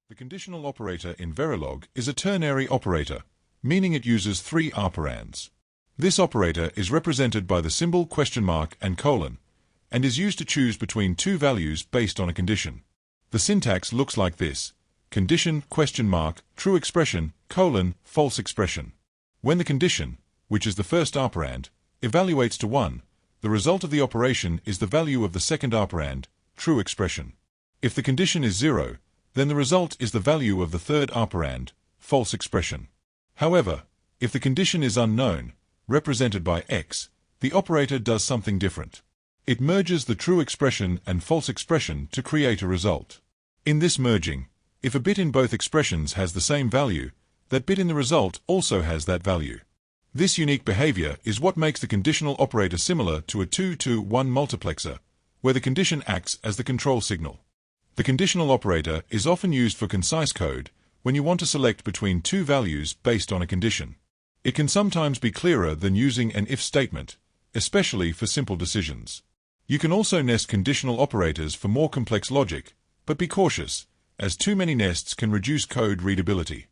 The conditional operator in Verilog is a ternary operator, meaning it uses three operands. This operator is represented by the symbol question mark and colon, and is used to choose between two values based on a condition. The syntax looks like this: condition, question mark, true expression, colon, false expression. When the condition, which is the first operand, evaluates to 1, the result of the operation is the value of the second operand, true expression. If the condition is 0, then the result is the value of the third operand, false expression. However, if the condition is unknown, represented by x, the operator does something different. It merges the true expression and false expression to create a result. In this merging, if a bit in both expressions has the same value, that bit in the result also has that value. This unique behavior is what makes the conditional operator similar to a 2-to-1 multiplexer, where the condition acts as the control signal. The conditional operator is often used for concise code when you want to select between two values based on a condition. It can sometimes be clearer than using an if statement, especially for simple decisions. You can also nest conditional operators for more complex logic, but be cautious, as too many nests can reduce code readability.